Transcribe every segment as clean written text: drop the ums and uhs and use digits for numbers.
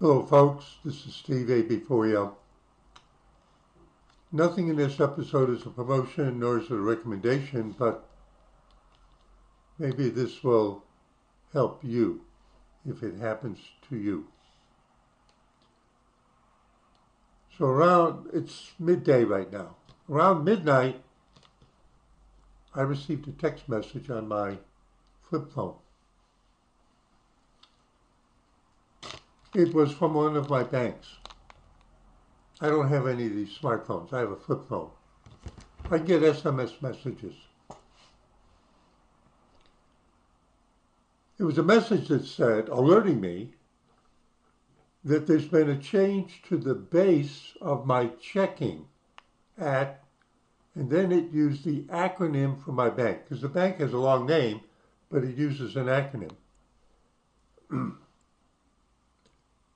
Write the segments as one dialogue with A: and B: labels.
A: Hello folks, this is Steve AB4EL. Nothing in this episode is a promotion nor is it a recommendation, but maybe this will help you if it happens to you. So it's midday right now. Around midnight, I received a text message on my flip phone. It was from one of my banks. I don't have any of these smartphones. I have a flip phone. I get SMS messages. It was a message that said, alerting me that there's been a change to the base of my checking and then it used the acronym for my bank, because the bank has a long name, but it uses an acronym.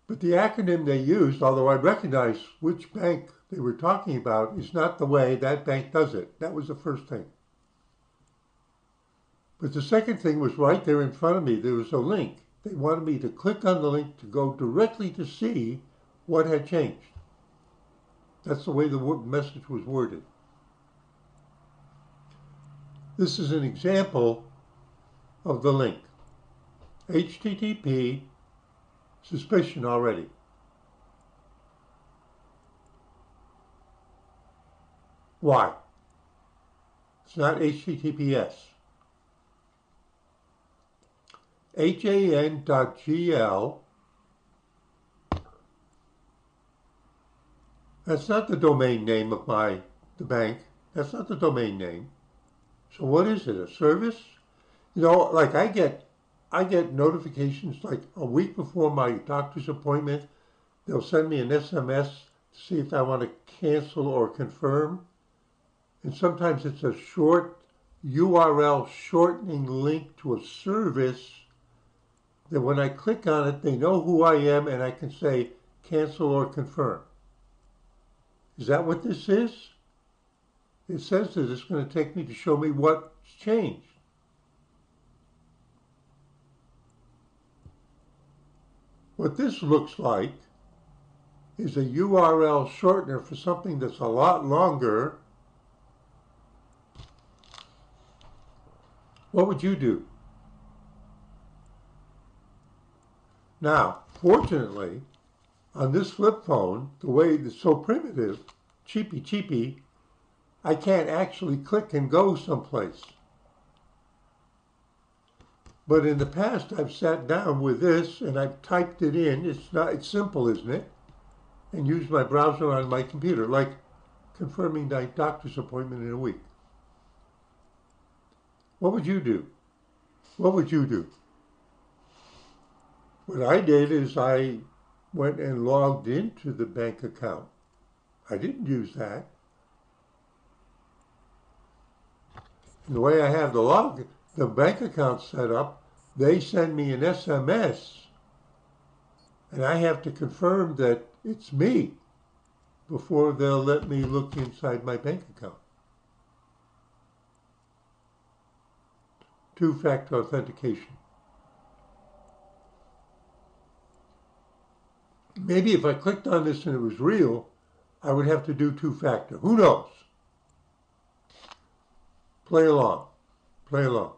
A: But the acronym they used, although I recognize which bank they were talking about, is not the way that bank does it. That was the first thing. But the second thing was right there in front of me. There was a link. They wanted me to click on the link to go directly to see what had changed. That's the way the message was worded. This is an example of the link. HTTP, suspicion already. Why? It's not HTTPS. HAN.GL. That's not the domain name of the bank. That's not the domain name. So what is it? A service? You know, like I get notifications like a week before my doctor's appointment. They'll send me an SMS to see if I want to cancel or confirm. And sometimes it's a short URL shortening link to a service that when I click on it, they know who I am and I can say cancel or confirm. Is that what this is? It says that it's going to take me to show me what's changed. What this looks like is a URL shortener for something that's a lot longer. What would you do? Now, fortunately, on this flip phone, the way it's so primitive, cheapy, I can't actually click and go someplace. But in the past, I've sat down with this and I've typed it in. It's simple, isn't it? And used my browser on my computer, like confirming my doctor's appointment in a week. What would you do? What would you do? What I did is I went and logged into the bank account. I didn't use that. And the way I have the bank account set up, they send me an SMS and I have to confirm that it's me before they'll let me look inside my bank account. Two-factor authentication. Maybe if I clicked on this and it was real, I would have to do two-factor. Who knows? Play along. Play along.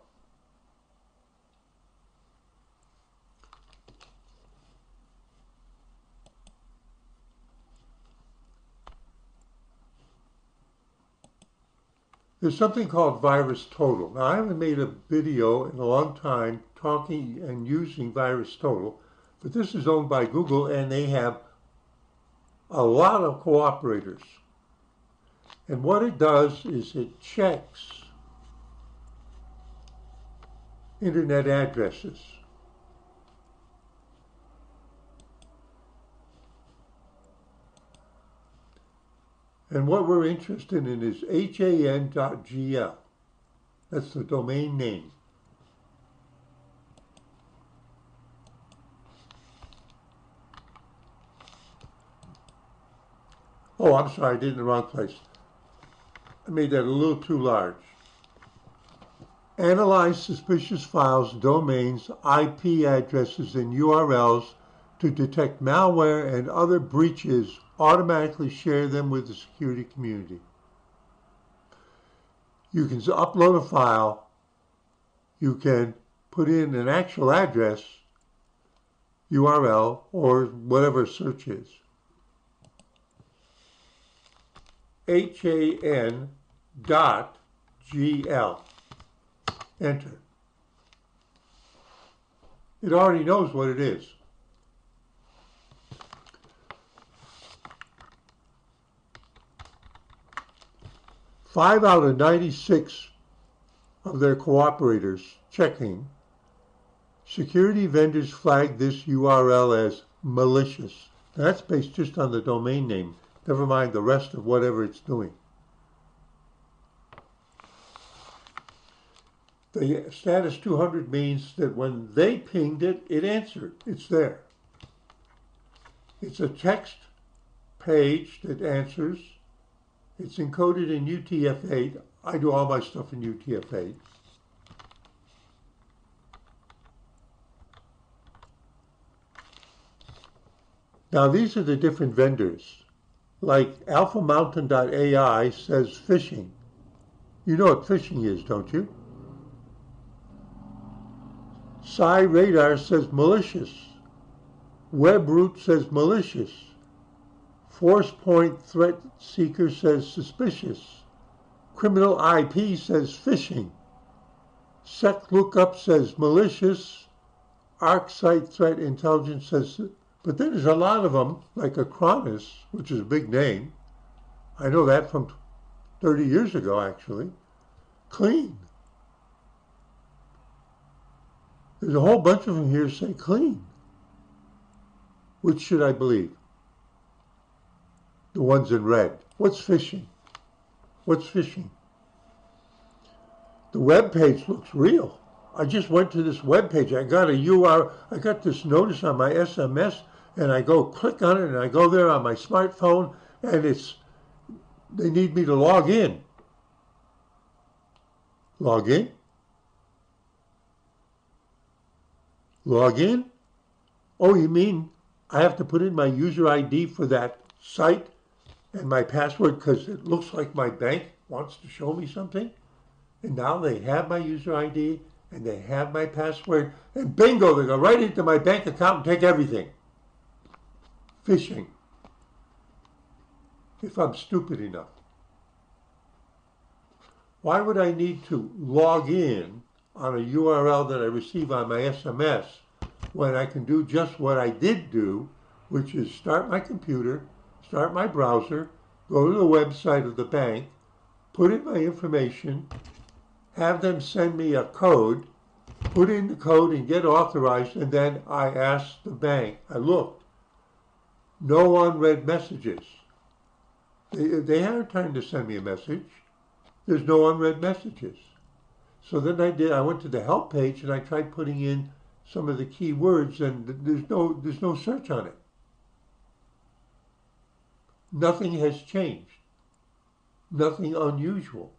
A: There's something called VirusTotal. Now, I haven't made a video in a long time talking and using VirusTotal, but this is owned by Google and they have a lot of cooperators. And what it does is it checks internet addresses. And what we're interested in is HAN.GL. That's the domain name. Oh, I'm sorry, I did it in the wrong place. I made that a little too large. Analyze suspicious files, domains, IP addresses, and URLs to detect malware and other breaches, automatically share them with the security community. You can upload a file, you can put in an actual address, URL, or whatever search is. HAN.GL. Enter. It already knows what it is. Five out of 96 of their cooperators checking, security vendors flagged this URL as malicious. Now, that's based just on the domain name, never mind the rest of whatever it's doing. The status 200 means that when they pinged it, it answered. It's there. It's a text page that answers. It's encoded in UTF-8. I do all my stuff in UTF-8. Now these are the different vendors. Like alphamountain.ai says phishing. You know what phishing is, don't you? SciRadar says malicious. WebRoot says malicious. ForcePoint Threat Seeker says suspicious. Criminal IP says phishing. SecLookup says malicious. ArcSite Threat Intelligence says, but then there's a lot of them, like Acronis, which is a big name. I know that from 30 years ago, actually. Clean. There's a whole bunch of them here say clean. Which should I believe? The ones in red. What's phishing? What's phishing? The web page looks real. I just went to this web page. I got a URL. I got this notice on my SMS, and I go click on it, and I go there on my smartphone, and they need me to log in. Log in? Log in? Oh, you mean I have to put in my user ID for that site and my password because it looks like my bank wants to show me something? And now they have my user ID and they have my password, and bingo, they go right into my bank account and take everything. Phishing. If I'm stupid enough. Why would I need to log in on a URL that I receive on my SMS when I can do just what I did do, which is start my computer, start my browser, go to the website of the bank, put in my information, have them send me a code, put in the code and get authorized, and then I asked the bank. I looked. No unread messages. They aren't trying to send me a message. There's no unread messages. So then I went to the help page and I tried putting in some of the key words, and there's no search on it. Nothing has changed. Nothing unusual.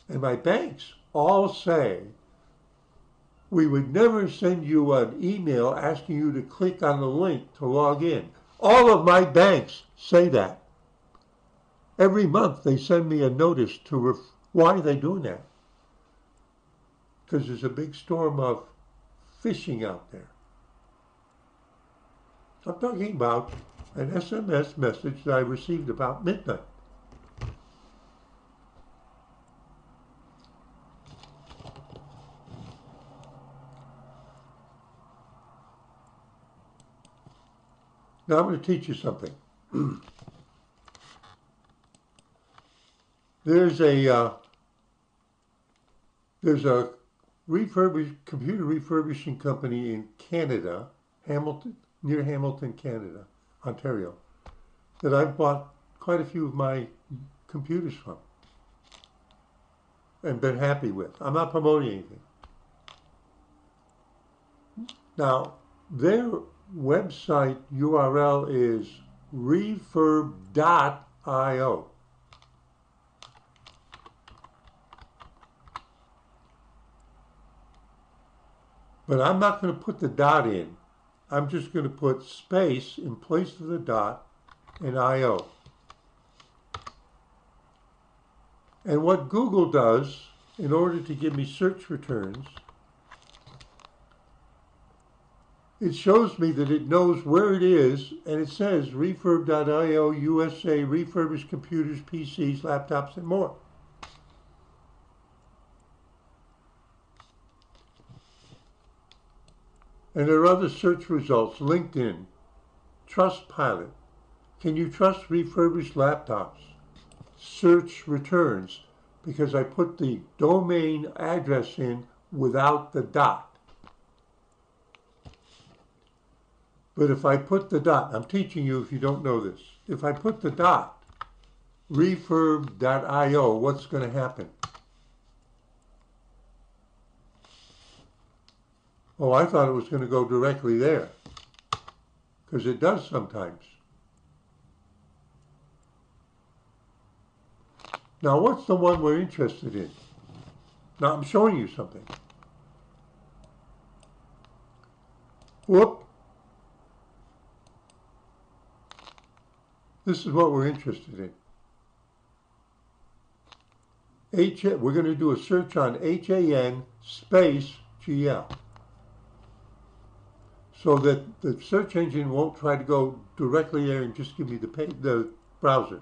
A: And my banks all say, we would never send you an email asking you to click on the link to log in. All of my banks say that. Every month they send me a notice to why are they doing that? Because there's a big storm of phishing out there. I'm talking about an SMS message that I received about midnight. Now I'm going to teach you something. There's a computer refurbishing company in Canada, near Hamilton, Canada, Ontario, that I've bought quite a few of my computers from and been happy with. I'm not promoting anything. Now, their website URL is refurb.io. But I'm not going to put the dot in I'm just going to put space in place of the dot and IO. And what Google does, in order to give me search returns, it shows me that it knows where it is, and it says refurb.io USA refurbished computers, PCs, laptops, and more. And there are other search results: LinkedIn, Trustpilot, can you trust refurbished laptops? Search returns, because I put the domain address in without the dot. But if I put the dot, I'm teaching you if you don't know this, if I put the dot, refurb.io, what's going to happen? Oh, I thought it was going to go directly there, because it does sometimes. Now, what's the one we're interested in? Now, I'm showing you something. Whoop. This is what we're interested in. We're going to do a search on HAN space GL, so that the search engine won't try to go directly there and just give me the browser.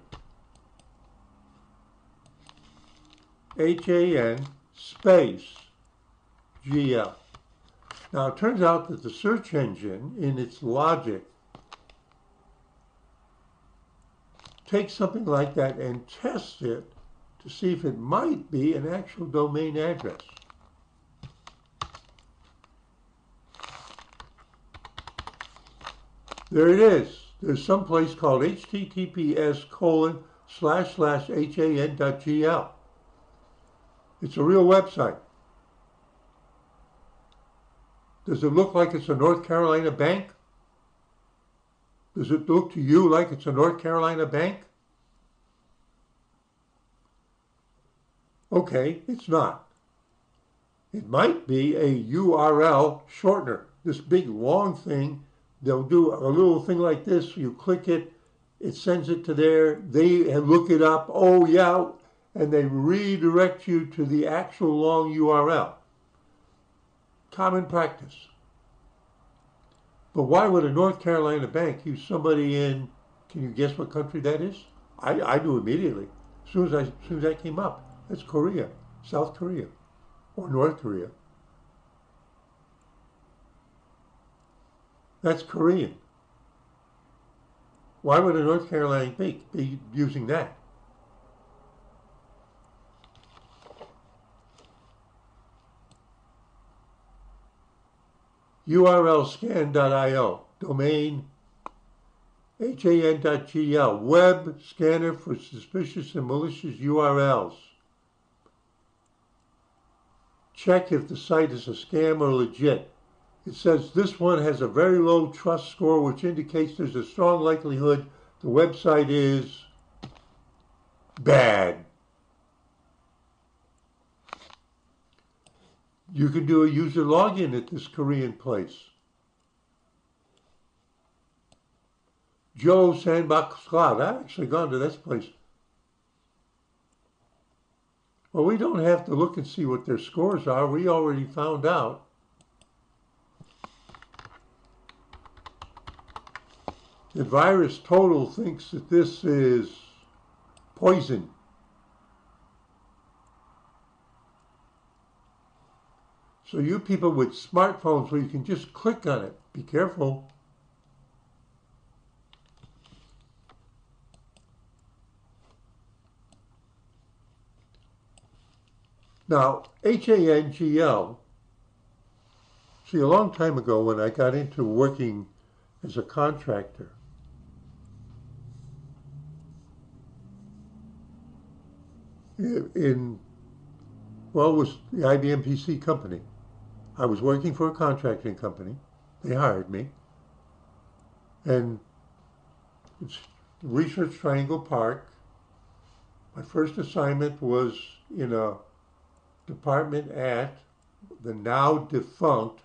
A: HAN space GL. Now, it turns out that the search engine, in its logic, takes something like that and tests it to see if it might be an actual domain address. There it is. There's some place called https://han.gl. It's a real website. Does it look like it's a North Carolina bank? Does it look to you like it's a North Carolina bank? Okay, it's not. It might be a URL shortener. This big long thing, they'll do a little thing like this. You click it, it sends it to there. They look it up. Oh, yeah. And they redirect you to the actual long URL. Common practice. But why would a North Carolina bank use somebody in, can you guess what country that is? I do immediately. As soon as that came up. That's Korea, South Korea, or North Korea. That's Korean. Why would a North Carolina bank be using that? urlscan.io, domain han.gl, web scanner for suspicious and malicious URLs. Check if the site is a scam or legit. It says this one has a very low trust score, which indicates there's a strong likelihood the website is bad. You can do a user login at this Korean place. Joe Sandbox Cloud. I've actually gone to this place. Well, we don't have to look and see what their scores are. We already found out. The Virus Total thinks that this is poison. So you people with smartphones where you can just click on it, be careful. Now, HANGL, see, a long time ago when I got into working as a contractor, it was the IBM PC company. I was working for a contracting company. They hired me. And it's Research Triangle Park. My first assignment was in a department at the now defunct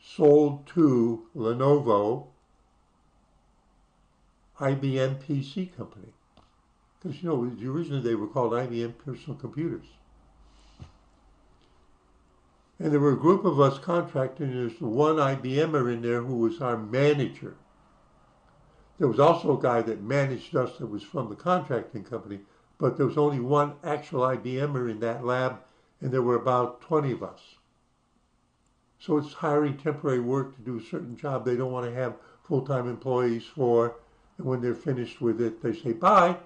A: sold to Lenovo, IBM PC company. Because, you know, originally they were called IBM personal computers. And there were a group of us contracting. There's one IBMer in there who was our manager. There was also a guy that managed us that was from the contracting company, but there was only one actual IBMer in that lab, and there were about 20 of us. So it's hiring temporary work to do a certain job they don't want to have full-time employees for, and when they're finished with it, they say bye.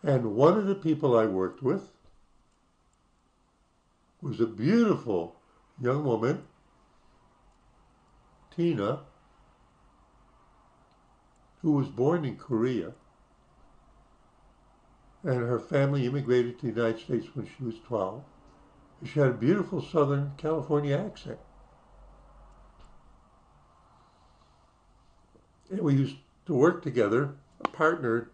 A: And one of the people I worked with was a beautiful young woman, Tina, who was born in Korea, and her family immigrated to the United States when she was 12. She had a beautiful Southern California accent. And we used to work together, a partner,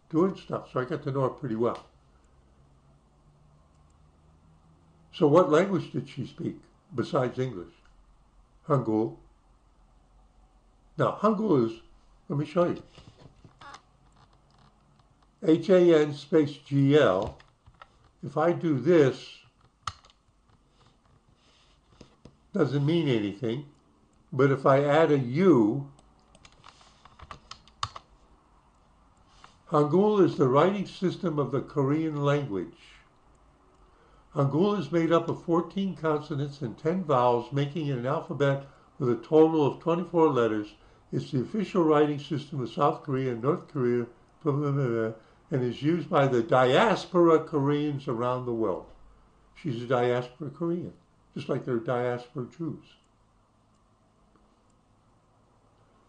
A: doing stuff, so I got to know her pretty well. So what language did she speak besides English? Hangul. Now, Hangul is, let me show you. HAN space GL. If I do this, doesn't mean anything, but if I add a U, Hangul is the writing system of the Korean language. Hangul is made up of 14 consonants and 10 vowels, making it an alphabet with a total of 24 letters. It's the official writing system of South Korea and North Korea, and is used by the diaspora Koreans around the world. She's a diaspora Korean, just like they're diaspora Jews.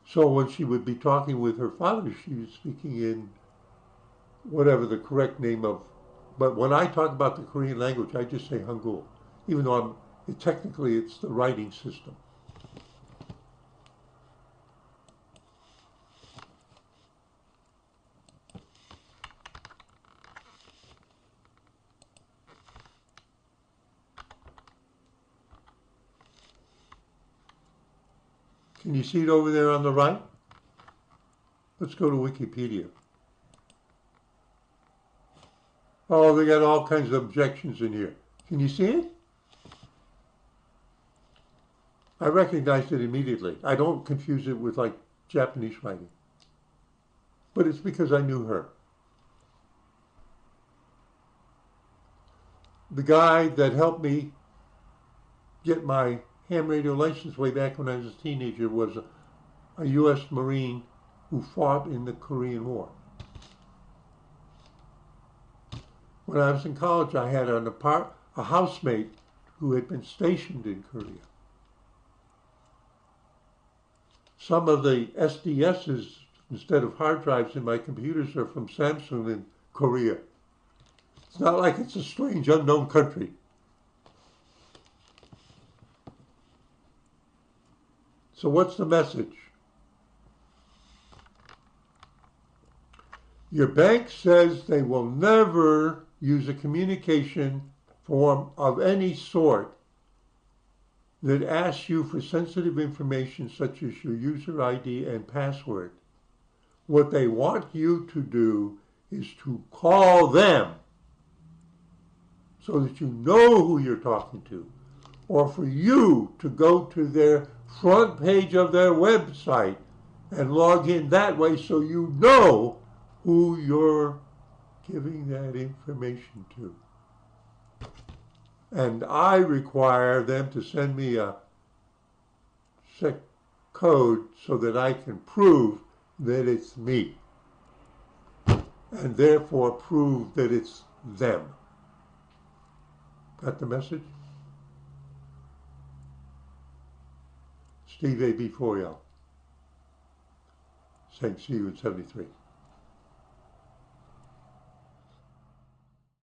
A: So when she would be talking with her father, she was speaking in whatever the correct name of, but when I talk about the Korean language, I just say Hangul, even though technically it's the writing system. Can you see it over there on the right? Let's go to Wikipedia. Oh, they got all kinds of objections in here. Can you see it? I recognized it immediately. I don't confuse it with like Japanese writing. But it's because I knew her. The guy that helped me get my ham radio license way back when I was a teenager was a U.S. Marine who fought in the Korean War. When I was in college, I had a housemate who had been stationed in Korea. Some of the SDSs, instead of hard drives in my computers, are from Samsung in Korea. It's not like it's a strange, unknown country. So what's the message? Your bank says they will never use a communication form of any sort that asks you for sensitive information such as your user ID and password. What they want you to do is to call them so that you know who you're talking to, or for you to go to their front page of their website and log in that way so you know who you're giving that information to. And I require them to send me a code so that I can prove that it's me, and therefore prove that it's them. Got the message? Steve A.B. Foyel saying see you in 73.